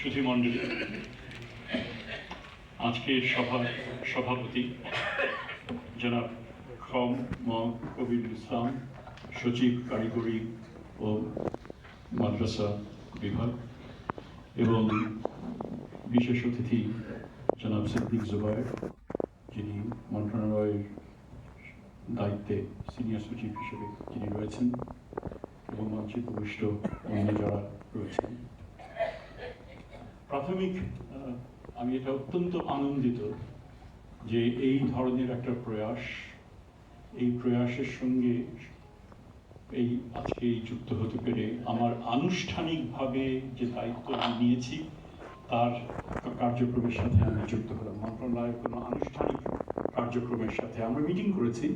সুধীমণ্ডলী, আজকের সভার সভাপতি জনাব খম কবির ইসলাম, সচিব কারিগরি ও মাদ্রাসা বিভাগ, এবং বিশেষ অতিথি জনাব সিদ্দিক জুবায়ের, যিনি মন্ত্রণালয়ের দায়িত্বে সিনিয়র সচিব হিসেবে যিনি রয়েছেন, এবং মঞ্চে উপবিষ্ট অন্য যারা রয়েছেন। প্রাথমিক আমি এটা অত্যন্ত আনন্দিত যে এই ধরনের একটা প্রয়াস, এই প্রয়াসের সঙ্গে এই আজকে যুক্ত হতে পেরে আমার আনুষ্ঠানিকভাবে যে দায়িত্ব আমি নিয়েছি তার কার্যক্রমের সাথে আমি যুক্ত হলাম। মন্ত্রণালয়ের কোনো আনুষ্ঠানিক কার্যক্রমের সাথে আমরা মিটিং করেছি,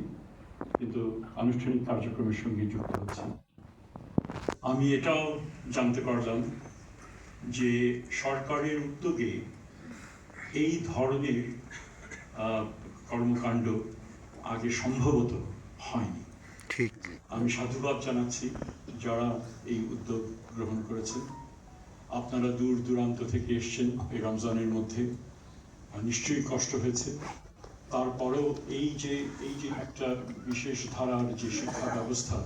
কিন্তু আনুষ্ঠানিক কার্যক্রমের সঙ্গে যুক্ত হচ্ছি। আমি এটাও জানতে পারলাম যে সরকারের উদ্যোগে এই ধরনের কর্মকাণ্ড আগে সম্ভবত হয়নি। ঠিক, আমি সাধুবাদ জানাচ্ছি যারা এই উদ্যোগ গ্রহণ করেছেন। আপনারা দূর দূরান্ত থেকে এসছেন এই রমজানের মধ্যে, নিশ্চয়ই কষ্ট হয়েছে। তারপরেও এই যে একটা বিশেষ ধারার যে শিক্ষা ব্যবস্থা,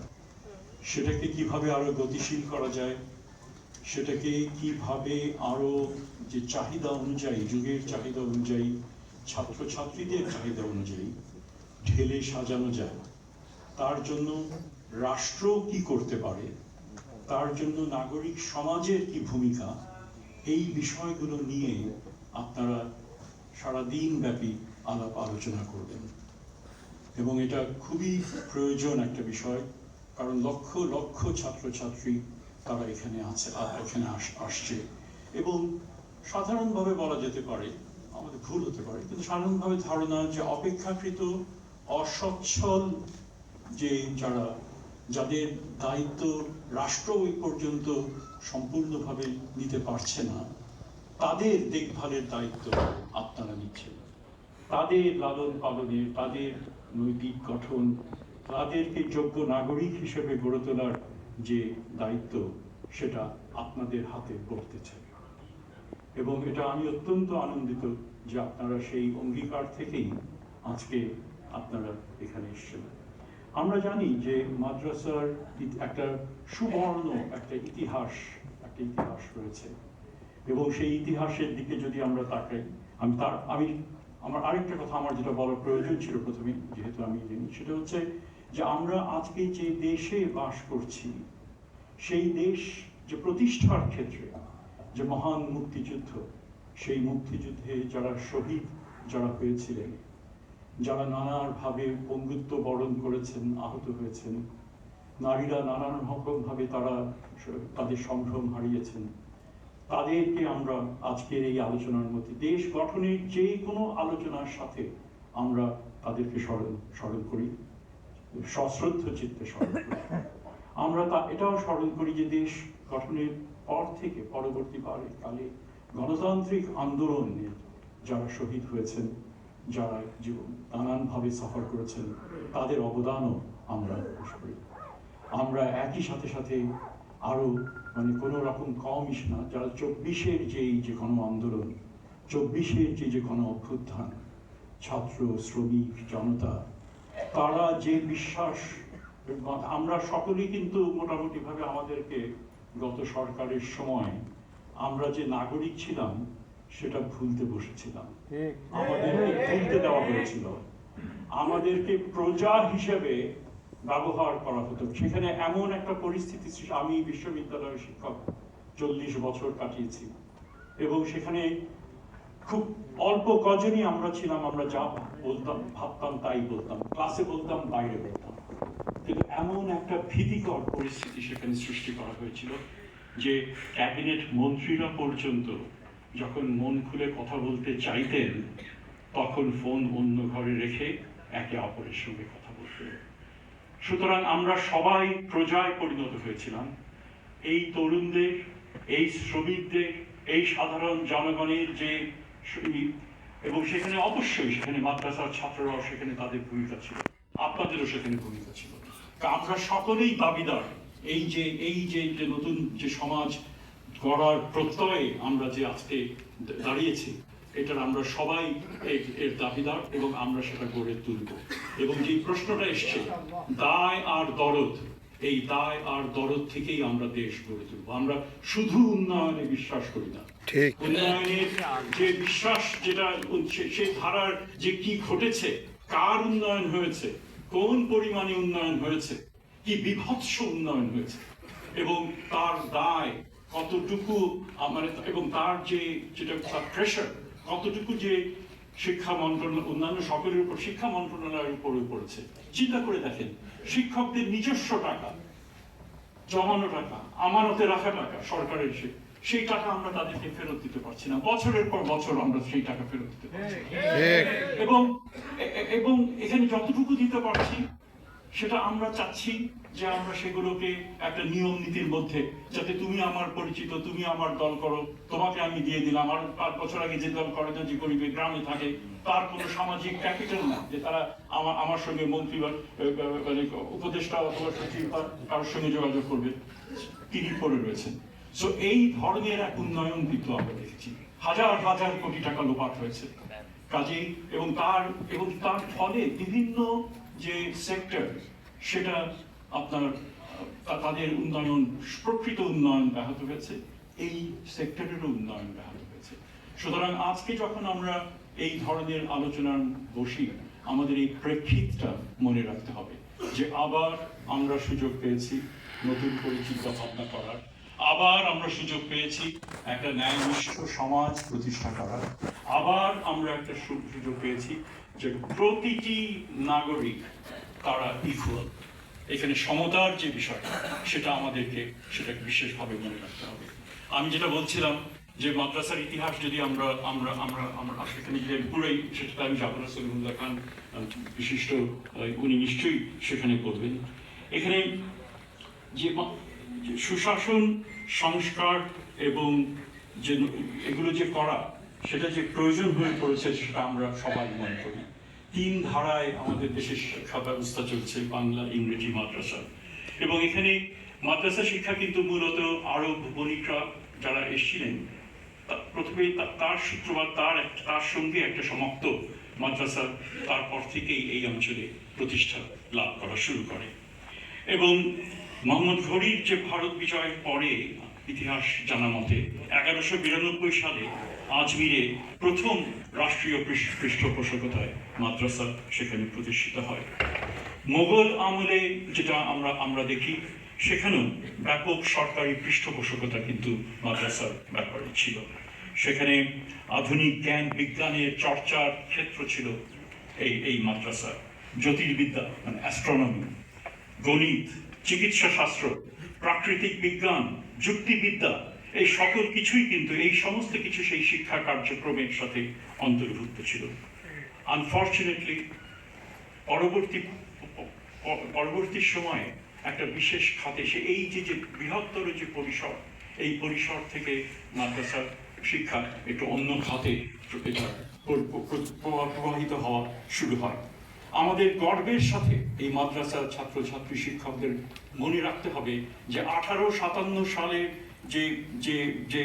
সেটাকে কিভাবে আরো গতিশীল করা যায়, সেটাকে কিভাবে আরো যে চাহিদা অনুযায়ী, যুগের চাহিদা অনুযায়ী, ছাত্রছাত্রীদের চাহিদা অনুযায়ী ঢেলে সাজানো যায়, তার জন্য রাষ্ট্র কি করতে পারে, তার জন্য নাগরিক সমাজের কি ভূমিকা, এই বিষয়গুলো নিয়ে আপনারা সারাদিন ব্যাপী আলাপ আলোচনা করবেন। এবং এটা খুবই প্রয়োজন একটা বিষয়, কারণ লক্ষ লক্ষ ছাত্রছাত্রী তারা এখানে আসছে, এবং সাধারণভাবে বলা যেতে পারে, আমাদের ভুল হতে পারে, কিন্তু সাধারণভাবে ধারণা যে অপেক্ষাকৃত অসচ্ছল যে যাদের দায়িত্ব রাষ্ট্র ওই পর্যন্ত সম্পূর্ণভাবে নিতে পারছে না, তাদের দেখভালের দায়িত্ব আপনারা নিচ্ছেন। তাদের লালন পালনের, তাদের নৈতিক গঠন, তাদেরকে যোগ্য নাগরিক হিসেবে গড়ে তোলার যে দায়িত্ব, সেটা আপনাদের হাতে পড়তেছে। এবং এটা আমি অত্যন্ত আনন্দিত যে আপনারা সেই অঙ্গীকার থেকেই আজকে আপনারা এখানে এসেছেন। আমরা জানি যে মাদ্রাসার একটা সুবর্ণ একটা ইতিহাস রয়েছে, এবং সেই ইতিহাসের দিকে যদি আমরা তাকাই, আমার আরেকটা কথা আমার যেটা বলার প্রয়োজন ছিল প্রথমে, যেহেতু আমি জানি, সেটা হচ্ছে যে আমরা আজকে যে দেশে বাস করছি, সেই দেশ যে প্রতিষ্ঠার ক্ষেত্রে যে মহান মুক্তিযুদ্ধ, সেই মুক্তিযুদ্ধে যারা শহীদ যারা হয়েছিলেন, যারা নানাভাবে পঙ্গুত্ব বরণ করেছেন, আহত হয়েছেন, নারীরা নানান রকমভাবে তারা তাদের সম্ভ্রম হারিয়েছেন, তাদেরকে আমরা আজকের এই আলোচনার মধ্যে, দেশ গঠনের যে কোনো আলোচনার সাথে আমরা তাদেরকে স্মরণ করি, সশ্রদ্ধ চিত্তে স্মরণ করি। আমরা এটাও স্মরণ করি যে দেশ গঠনের পর থেকে পরবর্তী কালে গণতান্ত্রিক আন্দোলনে যারা শহীদ হয়েছেন, যারা নানানভাবে সফর করেছেন, তাদের অবদানও আমরা পেশ করি। আমরা একই সাথে আরো কোনো রকম কমই না, যারা 24-এর যে গণ আন্দোলন, 24-এর যে গণ অভ্যুত্থান, ছাত্র শ্রমিক জনতা, তারা যে বিশ্বাস, আমরা সকলেই কিন্তু মোটামুটি ভাবে আমাদেরকে গত সরকারের সময় আমরা যে নাগরিক ছিলাম সেটা ভুলতে বসেছিলাম। আমাদেরকে ভুলতে দেওয়া হয়েছিল, আমাদেরকে প্রজা হিসেবে ব্যবহার করা হতো। সেখানে এমন একটা পরিস্থিতি, আমি বিশ্ববিদ্যালয়ের শিক্ষক 40 বছর কাটিয়েছি, এবং সেখানে খুব অল্প কজনই আমরা ছিলাম, আমরা যা বলতাম ভাবতাম তাই বলতাম, ক্লাসে বলতাম, বাইরে বলতাম, কিন্তু এমন একটা ভীতিকর পরিস্থিতি সেখানে সৃষ্টি করা হয়েছিল যে ক্যাবিনেট মন্ত্রীরা পর্যন্ত যখন মন খুলে কথা বলতে চাইতেন, তখন ফোন অন্য ঘরে রেখে একে অপরের সঙ্গে কথা বলতেন। সুতরাং আমরা সবাই প্রজায় পরিণত হয়েছিলাম। এই তরুণদের, এই শ্রমিকদের, এই সাধারণ জনগণের যে, এবং সেখানে অবশ্যই সেখানে মাদ্রাসার ছাত্ররাও সেখানে তাদের ভূমিকা ছিল, আপনাদেরও সেখানে ভূমিকা ছিল। আমরা সকলেই দাবিদার এই যে নতুন যে সমাজ করার প্রত্যয়ে আমরা যে আজকে দাঁড়িয়েছি, এটার আমরা সবাই এর দাবিদার এবং আমরা সেটা গড়ে তুলব। এবং যে প্রশ্নটা এসছে দায় আর দরদ, এই দায় আর দরদ থেকেই আমরা দেশ গড়ে তুলব। আমরা শুধু উন্নয়নে বিশ্বাস করি না, উন্নয়নের যে বিশ্বাস, যেটা সেই ধারার যে কি ঘটেছে, কার উন্নয়ন হয়েছে, কোন পরিমাণে উন্নয়ন হয়েছে, কি বিভৎস উন্নয়ন হয়েছে, এবং তার দায় কতটুকু এবং তার যেটা প্রেশার কতটুকু যে শিক্ষা মন্ত্রণালয়, অন্যান্য সকলের উপর, শিক্ষা মন্ত্রণালয়ের উপরে পড়েছে। চিন্তা করে দেখেন, শিক্ষকদের নিজস্ব টাকা, জমানো টাকা, আমানতে রাখা টাকা সরকারের, সেই টাকা আমরা তাদেরকে ফেরত দিতে পারছি না, বছরের পর বছর আমরা সেই টাকা ফেরত দিতে পারছি। এবং এখানে যতটুকু দিতে পারছি সেটা আমরা চাচ্ছি যে আমরা সেগুলোকে একটা নিয়ম নীতির মধ্যে, যাতে তুমি আমার পরিচিত, তুমি আমার দল করো, তোমাকে আমি দিয়ে দিলাম। আর 5 বছর আগে যে দল করে, যে গরিবের গ্রামে থাকে, তার কোনো সামাজিক ক্যাপিটাল না যে তারা আমার সঙ্গে মন্ত্রী বা উপদেষ্টা অথবা সচিব বা কারোর সঙ্গে যোগাযোগ করবে, তিনি পড়ে রয়েছেন। সো এই ধরনের এক উন্নয়ন কিন্তু আমরা দেখেছি, হাজার হাজার কোটি টাকা লোপাট হয়েছে কাজেই, এবং তার ফলে বিভিন্ন যে সেক্টর, সেটা আপনার তাদের উন্নয়ন, প্রকৃত উন্নয়ন ব্যাহত হয়েছে, এই সেক্টরেরও উন্নয়ন ব্যাহত হয়েছে। সুতরাং আজকে যখন আমরা এই ধরনের আলোচনার বসি, আমাদের এই প্রেক্ষিতটা মনে রাখতে হবে যে আবার আমরা সুযোগ পেয়েছি নতুন করে চিন্তা ভাবনা করার, আবার আমরা সুযোগ পেয়েছি একটা ন্যায়নিষ্ঠ সমাজ প্রতিষ্ঠা করার, আবার আমরা একটা সুযোগ পেয়েছি যে প্রতিটি নাগরিক তারা ইকুয়াল। এখানে সমতার যে বিষয়টা, সেটা আমাদেরকে সেটাকে বিশেষভাবে মনে রাখতে হবে। আমি যেটা বলছিলাম যে মাদ্রাসার ইতিহাস যদি আমরা আমরা আমরা আমরা সেখানে যদি পুরোই, সেটা আমি যাবো না, সলিমুল্লাহ খান বিশিষ্ট, উনি নিশ্চয়ই সেখানে করবেন। এখানে যে সুশাসন, সংস্কার এবং যে এগুলো যে করা, সেটা যে প্রয়োজন হয়ে পড়েছে, সেটা আমরা সবাই মনে করি। 3 ধারায় আমাদের দেশের শিক্ষা ব্যবস্থা চলছে, বাংলা, ইংরেজি, মাদ্রাসা। এবং এখানে মাদ্রাসা শিক্ষা কিন্তু মূলত আরব বণিকরা যারা এসেছিলেন, প্রথমে তার সূত্রপাত, তার সঙ্গে একটা সমাপ্ত মাদ্রাসা তারপর থেকেই এই অঞ্চলে প্রতিষ্ঠা লাভ করা শুরু করে। এবং মোহাম্মদ ঘুরির যে ভারত বিজয়ের পরে ইতিহাস জানা মতে 1192 সালে আজমিরে প্রথম রাষ্ট্রীয় পৃষ্ঠপোষকতায় মাদ্রাসা সেখানে প্রতিষ্ঠিত হয়। মোগল আমলে যেটা আমরা দেখি, সেখানেও ব্যাপক সরকারি পৃষ্ঠপোষকতা কিন্তু মাদ্রাসার ব্যাপারে ছিল। সেখানে আধুনিক জ্ঞান বিজ্ঞানের চর্চার ক্ষেত্র ছিল এই মাদ্রাসা। জ্যোতির্বিদ্যা মানে অ্যাস্ট্রোনমি, গণিত, চিকিৎসা শাস্ত্র, প্রাকৃতিক বিজ্ঞান, যুক্তিবিদ্যা, এই সকল কিছুই কিন্তু, এই সমস্ত কিছু সেই শিক্ষা কার্যক্রমের সাথে অন্তর্ভুক্ত ছিল। আনফর্চুনেটলি পরবর্তী সময়ে একটা বিশেষ খাতে এই যে বৃহত্তর যে পরিসর, এই পরিসর থেকে মাদ্রাসার শিক্ষা একটু অন্য খাতে প্রবাহিত হওয়া শুরু হয়। আমাদের গর্বের সাথে এই মাদ্রাসার ছাত্রছাত্রী শিক্ষকদের মনে রাখতে হবে যে 1857 সালের যে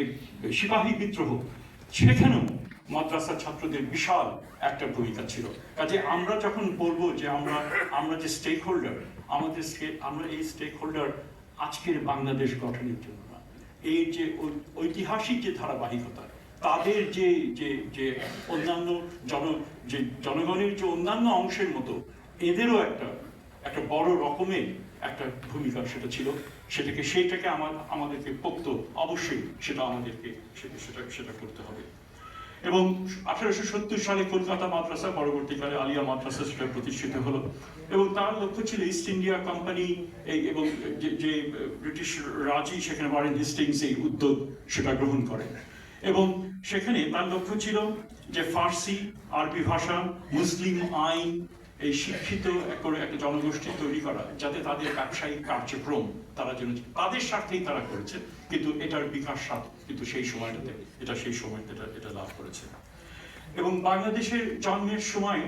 সিপাহী বিদ্রোহ, সেখানেও মাদ্রাসার ছাত্রদের বিশাল একটা ভূমিকা ছিল। কাজে আমরা যখন বলবো যে আমরা যে স্টেক হোল্ডার, আমরা এই স্টেক হোল্ডার আজকের বাংলাদেশ গঠনের জন্য না, এই যে ঐতিহাসিক যে ধারাবাহিকতা, তাদের যে অন্যান্য জনগণের যে অন্যান্য অংশের মতো এদেরও একটা বড় রকমের একটা ভূমিকা সেটা ছিল। সেইটাকে আমাদেরকে পোক্ত, অবশ্যই সেটা আমাদেরকে সেটা করতে হবে। এবং 1870 সালে কলকাতা মাদ্রাসা, পরবর্তীকালে আলিয়া মাদ্রাসা, সেটা প্রতিষ্ঠিত হলো। এবং তার লক্ষ্য ছিল ইস্ট ইন্ডিয়া কোম্পানি এবং যে ব্রিটিশ রাজি, সেখানে ওয়ারেন হেস্টিংস এই উদ্যোগ সেটা গ্রহণ করেন। এবং সেখানে তার লক্ষ্য ছিল যে ফার্সি, আরবি ভাষা, মুসলিম আইন, এই শিক্ষিত করে একটা জনগোষ্ঠী তৈরি করা, যাতে তাদের ব্যবসায়িক কার্যক্রম তারা যেন, তাদের স্বার্থেই তারা করেছে, কিন্তু এটার বিকাশ স্বাদ কিন্তু সেই সময়টাতে এটা লাভ করেছে। এবং বাংলাদেশের জন্মের সময়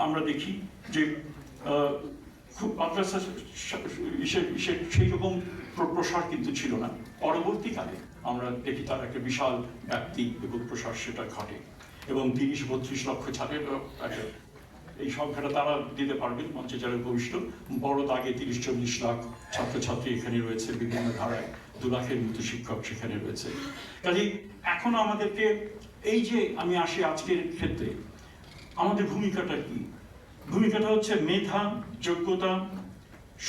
আমরা দেখি যে খুব মাদ্রাসা সেই রকম প্রসার কিন্তু ছিল না। পরবর্তীকালে আমরা দেখি তার একটা বিশাল ব্যাপ্তি এবং প্রসার সেটা ঘটে, এবং 30-32 লক্ষ ছাত্রের একটা এই সংখ্যাটা তারা দিতে পারবেন মঞ্চে যারা উপবিষ্ট। বড় দাগে 30-40 লাখ ছাত্রছাত্রী এখানে রয়েছে, বিভিন্ন ধারায় 2 লাখের মতো শিক্ষক সেখানে রয়েছে। কাজেই এখন আমাদেরকে এই যে আমি আসি আজকের ক্ষেত্রে, আমাদের ভূমিকাটা কি? ভূমিকাটা হচ্ছে মেধা, যোগ্যতা,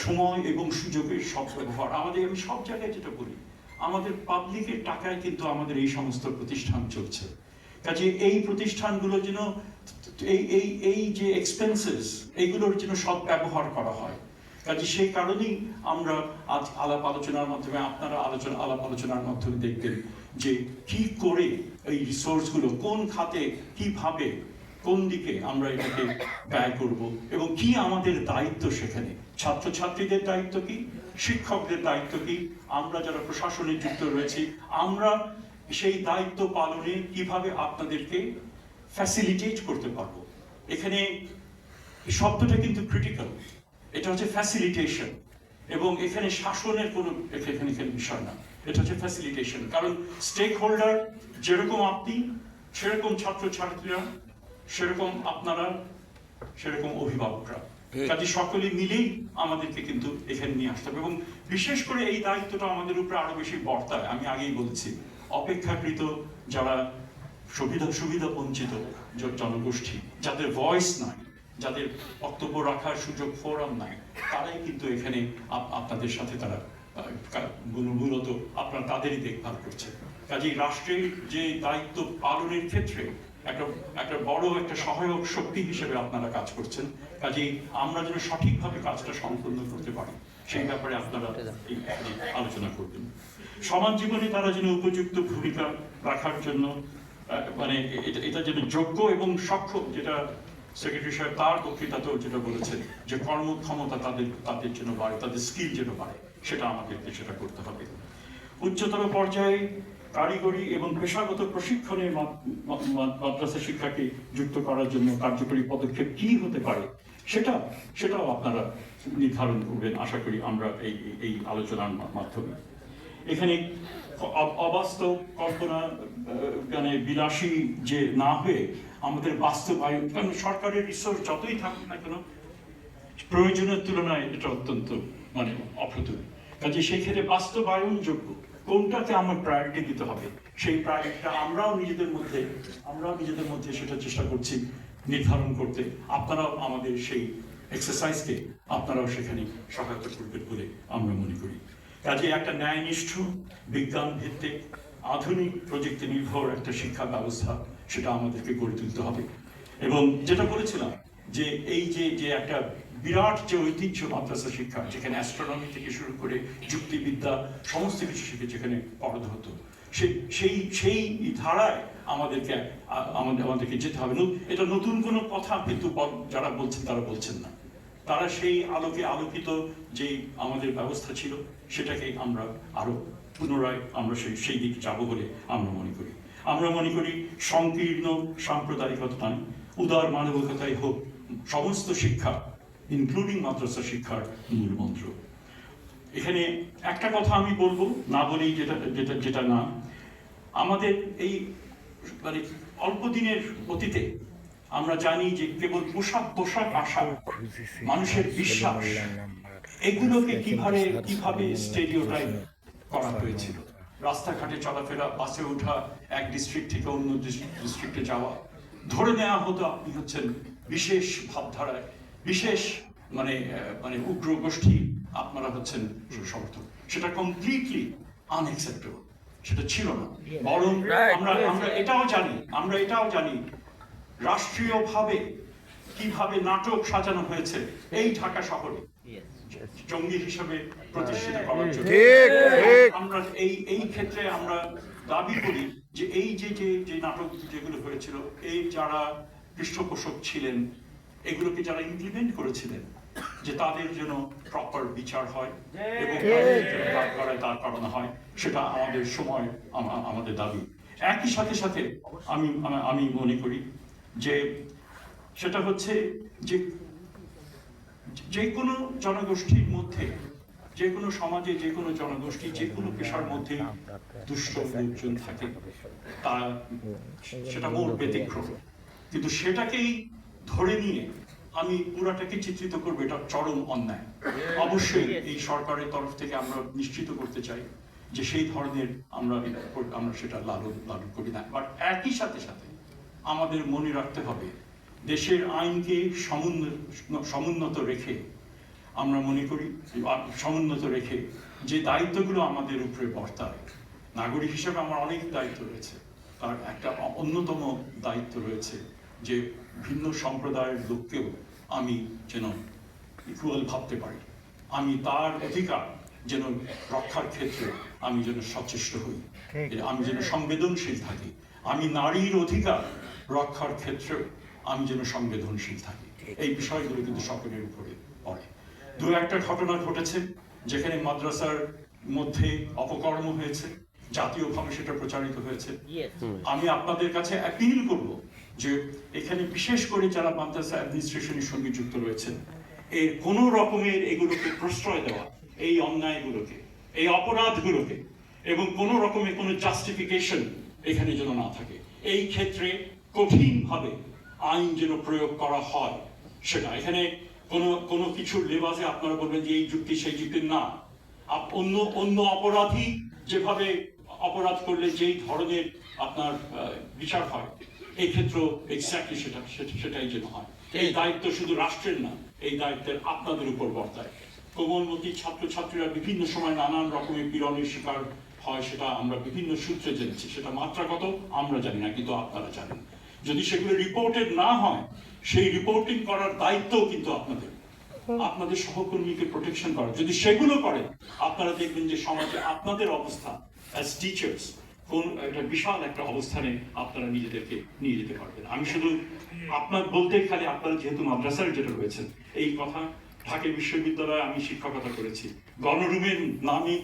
সময় এবং সুযোগের সদ্ব্যবহার। আমি সব জায়গায় যেটা বলি, আমাদের পাবলিকের টাকায় কিন্তু আমাদের এই সমস্ত প্রতিষ্ঠান চলছে। কাজে এই প্রতিষ্ঠানগুলো যেন এই যে এক্সপেন্সেস, এইগুলোর যেন সদ্ব্যবহার করা হয়। কাজে সেই কারণেই আমরা আজ আলাপ আলোচনার মাধ্যমে, আপনারা আলাপ আলোচনার মাধ্যমে দেখবেন যে কি করে এই রিসোর্সগুলো কোন খাতে, কিভাবে, কোন দিকে আমরা এটাকে ব্যয় করব, এবং কি আমাদের দায়িত্ব সেখানে। ছাত্রছাত্রীদের দায়িত্ব কি, শিক্ষকদের দায়িত্ব কি, আমরা যারা প্রশাসনে যুক্ত রয়েছি আমরা সেই দায়িত্ব পালনে কিভাবে আপনাদেরকে ফ্যাসিলিটেট করতে পারবো। এখানে শব্দটা কিন্তু ক্রিটিক্যাল, এটা হচ্ছে ফ্যাসিলিটেশন, এবং এখানে শাসনের কোনো এখানে বিষয় না, এটা হচ্ছে ফ্যাসিলিটেশন। কারণ স্টেক হোল্ডার যেরকম আপনি, সেরকম ছাত্রছাত্রীরা, সেরকম আপনারা, সেরকম অভিভাবকরা। কাজে সকলে মিলেই আমাদেরকে কিন্তু এখানে নিয়ে আসতে হবে, এবং বিশেষ করে এই দায়িত্বটা আমাদের উপরে আরো বেশি বর্তায়। আমি আগেই বলছি, অপেক্ষাকৃত যারা সুবিধা বঞ্চিত জনগোষ্ঠী, যাদের ভয়েস নাই, যাদের বক্তব্য রাখার সুযোগ, ফোরাম নাই, তারাই কিন্তু এখানে আপনাদের সাথে তারা মূলত আপনারা তাদেরই দেখভাল করছে। কাজেই রাষ্ট্রের যে দায়িত্ব পালনের ক্ষেত্রে একটা বড় একটা সহায়ক শক্তি হিসেবে আপনারা কাজ করছেন। কাজেই আমরা যেন সঠিকভাবে কাজটা সম্পন্ন করতে পারি, সেই ব্যাপারে আপনারা আলোচনা করবেন। সমাজ জীবনে তারা যেন উপযুক্ত ভূমিকা রাখার জন্য, মানে এটা যেন যোগ্য এবং সক্ষম, যেটা সেক্রেটারি সাহেব তার বক্তৃতাতেও যেটা বলেছেন, যে কর্মক্ষমতা তাদের জন্য বাড়ে, তাদের স্কিল যেন বাড়ে, সেটা আমাদেরকে সেটা করতে হবে। উচ্চতর পর্যায়ে কারিগরি এবং পেশাগত প্রশিক্ষণের মাদ্রাসা শিক্ষাকে যুক্ত করার জন্য কার্যকরী পদক্ষেপ কি হতে পারে, সেটাও আপনারা নির্ধারণ করবেন, আশা করি আমরা এই আলোচনার মাধ্যমে। এখানে অবাস্তব কল্পনা, মানে বিলাসী যে না হয়ে আমাদের বাস্তবায়ন, কারণ সরকারের রিসোর্স যতই থাকুক না কেন, প্রয়োজনের তুলনায় এটা অত্যন্ত মানে অপ্রতুল। কাজে সেই ক্ষেত্রে বাস্তবায়ন যোগ্য কোনটাকে আমার প্রায়োরিটি দিতে হবে, সেই প্রায়োরিটিটা আমরাও নিজেদের মধ্যে সেটা চেষ্টা করছি নির্ধারণ করতে। আপনারাও আমাদের সেই এক্সারসাইজকে আপনারাও সেখানে সহায়তা করবেন বলে আমরা মনে করি। কাজে একটা ন্যায়নিষ্ঠ, বিজ্ঞান ভিত্তিক, আধুনিক, প্রযুক্তি নির্ভর একটা শিক্ষা ব্যবস্থা, সেটা আমাদেরকে গড়ে তুলতে হবে। এবং যেটা বলেছিলাম যে এই যে একটা বিরাট যে ঐতিহ্য মাদ্রাসা শিক্ষা, যেখানে অ্যাস্ট্রোনমি থেকে শুরু করে যুক্তিবিদ্যা সমস্ত কিছু শিখে যেখানে পড়াতে হতো, সেই ধারায় আমাদেরকে যেতে হবে। এটা নতুন কোনো কথা কিন্তু যারা বলছেন তারা বলছেন না, তারা সেই আলোকিত যে আমাদের ব্যবস্থা ছিল সেটাকে আমরা আরো পুনরায় আমরা সেই দিকে যাবো বলে আমরা মনে করি সংকীর্ণ সাম্প্রদায়িকতা নয়, উদার মানবিকতাই হোক সমস্ত শিক্ষা, ইনক্লুডিং মাদ্রাসা শিক্ষার মূল মন্ত্র। এখানে একটা কথা আমি বলবো, না বলেই যেটা না, আমাদের এই মানে অল্প দিনের অতীতে আমরা জানি যে কেবল পোশাক আশা, মানুষের বিশ্বাস, এগুলোকে কিভাবে স্টেরিওটাইপ করা হয়েছিল। রাস্তাঘাটে চলাফেরা, বাসে ওঠা, এক ডিস্ট্রিক্ট থেকে অন্য ডিস্ট্রিক্টে যাওয়া, ধরে নেওয়া হতো আপনি হচ্ছেন বিশেষ ভাবধারায়, বিশেষ মানে উগ্র গোষ্ঠী, আপনারা হচ্ছেন সমর্থক। সেটা কমপ্লিটলি আনএক্সেপ্টেবল, সেটা ছিল না। বরং আমরা এটাও জানি রাষ্ট্রীয়ভাবে কিভাবে নাটক সাজানো হয়েছে এই ঢাকা শহরে জঙ্গি হিসেবে প্রতিষ্ঠিত করার জন্য। আমরা এই ক্ষেত্রে আমরা দাবি করি যে এই যে নাটক যেগুলো হয়েছিল, এই যারা পৃষ্ঠপোষক ছিলেন, এগুলোকে যারা ইমপ্লিমেন্ট করেছিলেন, যে তাদের জন্য প্রপার বিচার হয় এবং দাঁড় করানো হয়, সেটা আমাদের দাবি। একই সাথে আমি মনে করি যে সেটা হচ্ছে যে কোনো জনগোষ্ঠীর মধ্যে যে কোনো সমাজে, যে কোনো জনগোষ্ঠী, যে কোনো পেশার মধ্যে দুষ্ট লোকজন থাকে, তারা সেটা মোর ব্যতিক্রম, কিন্তু সেটাকেই ধরে নিয়ে আমি পুরাটাকে চিত্রিত করবো, এটা চরম অন্যায়। অবশ্যই এই সরকারের তরফ থেকে আমরা নিশ্চিত করতে চাই যে সেই ধরনের আমরা সেটা লালন করি না। বাট একই সাথে সাথে আমাদের মনে রাখতে হবে দেশের আইনকে সমুন্নত রেখে, আমরা মনে করি সমুন্নত রেখে যে দায়িত্বগুলো আমাদের উপরে বর্তায়, নাগরিক হিসেবে আমার অনেক দায়িত্ব রয়েছে, তার একটা অন্যতম দায়িত্ব রয়েছে যে ভিন্ন সম্প্রদায়ের লোককেও আমি যেন ইকুয়াল ভাবতে পারি, আমি তার অধিকার যেন রক্ষার ক্ষেত্রে আমি যেন সচেষ্ট হই, আমি যেন সংবেদনশীল থাকি, আমি নারীর অধিকার রক্ষার ক্ষেত্রে আমি যেন সংবেদনশীল থাকি। এই বিষয়গুলো কিন্তু সকলের উপরে পড়ে। দু একটা ঘটনা ঘটেছে যেখানে মাদ্রাসার মধ্যে অপকর্ম হয়েছে, জাতীয়ভাবে সেটা প্রচারিত হয়েছে। আমি আপনাদের কাছে অ্যাপিল করব যে এখানে বিশেষ করে যারা মাদ্রাসা অ্যাডমিনিস্ট্রেশনের সঙ্গে যুক্ত রয়েছেন, এর কোনো রকমের এগুলোকে প্রশ্রয় দেওয়া, এই অন্যায়গুলোকে, এই অপরাধগুলোকে, এবং কোনো রকমের কোনো জাস্টিফিকেশন এখানে যেন না থাকে। এই ক্ষেত্রে কঠিনভাবে আইন যেন প্রয়োগ করা হয়, সেটা এখানে কোনো কিছুর লেবাজে আপনারা বলবেন যে এই যুক্তি সেই যুক্তি না। অন্য অপরাধী যেভাবে অপরাধ করলে যেই ধরনের আপনার বিচার হয়, এই ক্ষেত্রেও এক্স্যাক্টলি সেটাই যেন হয়। এই দায়িত্ব শুধু রাষ্ট্রের না, এই দায়িত্বের আপনাদের উপর বর্তায়। কোমলমতি ছাত্রছাত্রীরা বিভিন্ন সময় নানান রকমের পীড়নের শিকার হয়, সেটা আমরা বিভিন্ন সূত্রে জেনেছি। সেটা মাত্রা কত আমরা জানি না, কিন্তু আপনারা জানেন। যদি সেগুলো রিপোর্টেড না হয়, সেই রিপোর্টিং করার দায়িত্বও কিন্তু আপনাদের সহকর্মীকে প্রোটেকশন করা। যদি সেগুলো করেন, আপনারা দেখবেন যে সমাজে আপনাদের অবস্থা অ্যাজ টিচার্স কোন একটা বিশাল একটা অবস্থানে আপনারা নিজেদেরকে নিয়ে যেতে পারবেন। আমি শুধু আপনার বলতে খালি আপনারা যেহেতু মাদ্রাসার যেটা রয়েছেন এই কথা, ঢাকা বিশ্ববিদ্যালয়ে আমি শিক্ষকতা করেছি, গণরুমের নামে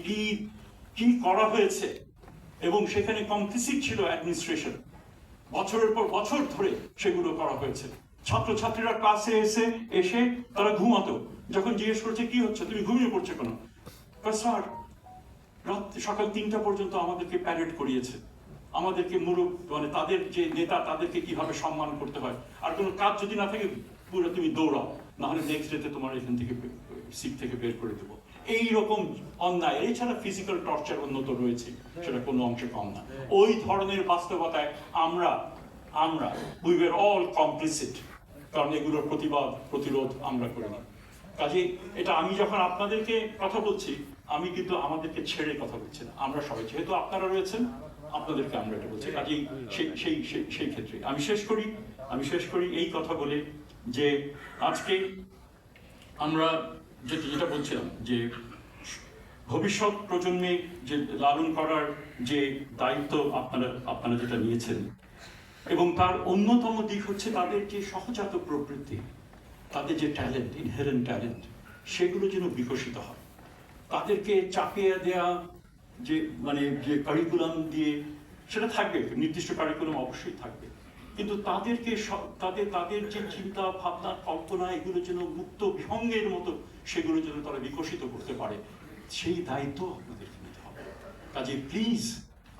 কি করা হয়েছে, এবং সেখানে কমপ্লিসিট ছিল অ্যাডমিনিস্ট্রেশন। বছরের পর বছর ধরে সেগুলো করা হয়েছে। ছাত্রছাত্রীরা ক্লাসে এসে তারা ঘুমাতো, যখন জিজ্ঞেস করছে কি হচ্ছে, তুমি ঘুমিয়ে পড়ছো কেন, স্যার রাত সকাল 3টা পর্যন্ত আমাদেরকে প্যারেড করিয়েছে, আমাদেরকে মানে তাদের যে নেতা তাদেরকে কিভাবে সম্মান করতে হয়, আর কোনো কাজ যদি না থাকে পুরো তুমি দৌড়াও, না হলে নেক্সট ডেতে তোমার এখান থেকে সিট থেকে বের করে দেবো। এইরকম অন্যায়, এছাড়া ফিজিক্যাল টর্চার উন্নত রয়েছে, সেটা কোনো অংশে কম না। ওই ধরনের বাস্তবতায় আমরা উই ওয়ার অল কমপ্লিসিট, কারণ এগুলোর প্রতিরোধ আমরা করিনি। কাজে এটা আমি যখন আপনাদেরকে কথা বলছি, আমি কিন্তু আমাদেরকে ছেড়ে কথা বলছি না, আমরা সবাই, যেহেতু আপনারা রয়েছেন আপনাদেরকে আমরা এটা বলছি। কাজেই সেই ক্ষেত্রে আমি শেষ করি এই কথা বলে যে আজকে আমরা যেটা বলছিলাম যে ভবিষ্যৎ প্রজন্মে যে লালন করার যে দায়িত্ব আপনারা যেটা নিয়েছেন, এবং তার অন্যতম দিক হচ্ছে তাদের যে সহজাত প্রবৃত্তি, তাদের যে ট্যালেন্ট, ইনহেরেন্ট ট্যালেন্ট, সেগুলো যেন বিকশিত হয়। তাদেরকে চাপিয়ে দেয়া যে কারিকুলাম দিয়ে, সেটা থাকবে, নির্দিষ্ট কারিকুলাম অবশ্যই থাকবে, কিন্তু তাদেরকে তাদের যে চিন্তা ভাবনা কল্পনা, এগুলো যেন মুক্ত বিহঙ্গের মতো সেগুলো যেন তারা বিকশিত করতে পারে, সেই দায়িত্ব আপনাদেরকে নিতে হবে। কাজে প্লিজ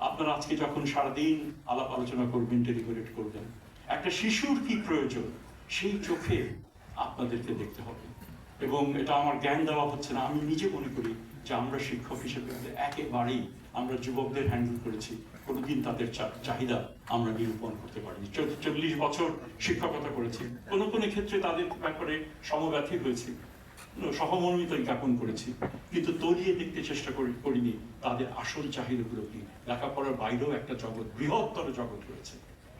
আপনারা আজকে যখন সারাদিন আলাপ আলোচনা করবেন, ডেলিবারেট করবেন, একটা শিশুর কি প্রয়োজন সেই চোখে আপনাদেরকে দেখতে হবে। এবং এটা আমার জ্ঞান দেওয়া হচ্ছে না, আমি নিজে মনে করি যে আমরা শিক্ষক হিসেবে একেবারেই আমরা যুবকদের হ্যান্ডেল করেছি, কোনোদিন তাদের চাহিদা আমরা নিরূপণ করতে পারিনি। 40 বছর শিক্ষকতা করেছি, কোনো ক্ষেত্রে তাদের ব্যাপারে সমব্যথী হয়েছি, সহমর্মিতা জ্ঞাপন করেছি, কিন্তু তলিয়ে দেখতে চেষ্টা করিনি তাদের আসল চাহিদাগুলো কি। লেখাপড়ার বাইরেও একটা জগৎ, বৃহত্তর জগৎ রয়েছে,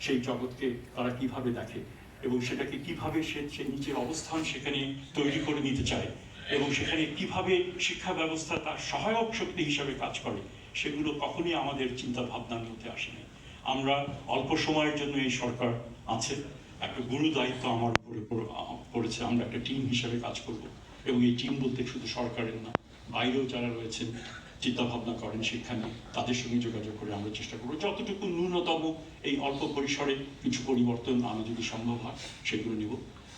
সেই জগৎকে তারা কিভাবে দেখে এবং সেটাকে কিভাবে সে নিজের অবস্থান সেখানে তৈরি করে নিতে চায়, এবং সেখানে কিভাবে শিক্ষা ব্যবস্থা তার সহায়ক শক্তি হিসাবে কাজ করে, সেগুলো কখনই আমাদের চিন্তা ভাবনার মধ্যে আসেনি। আমরা অল্প সময়ের জন্য এই সরকার আছে, একটা গুরু দায়িত্ব আমার উপরে পড়েছে, আমরা একটা টিম হিসাবে কাজ করব, এবং এই টিম বলতে শুধু সরকারের না, বাইরেও যারা রয়েছেন চিন্তা ভাবনা করেন শিক্ষা নিয়ে, তাদের সঙ্গে যোগাযোগ করে আমরা চেষ্টা করবো যতটুকু ন্যূনতম এই অল্প পরিসরে কিছু পরিবর্তন আনা যদি সম্ভব হয় সেগুলো নিব।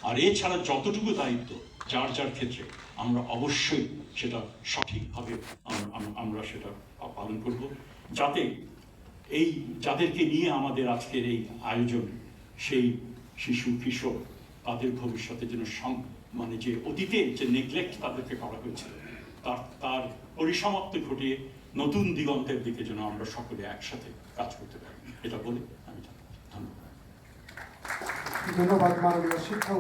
আর এছাড়া যতটুকু দায়িত্ব যার যার ক্ষেত্রে আমরা অবশ্যই সেটা সঠিকভাবে আমরা সেটা পালন করব, যাতে এই যাদেরকে নিয়ে আমাদের আজকের এই আয়োজন, সেই শিশু কিশোর, তাদের ভবিষ্যতে যেন মানে যে অতীতে যে নেগলেক্ট তাদেরকে করা হয়েছিল তার পরিসমাপ্তি ঘটিয়ে নতুন দিগন্তের দিকে যেন আমরা সকলে একসাথে কাজ করতে পারি, এটা বলে আমি ধন্যবাদ। ধন্যবাদ মাননীয় শিক্ষা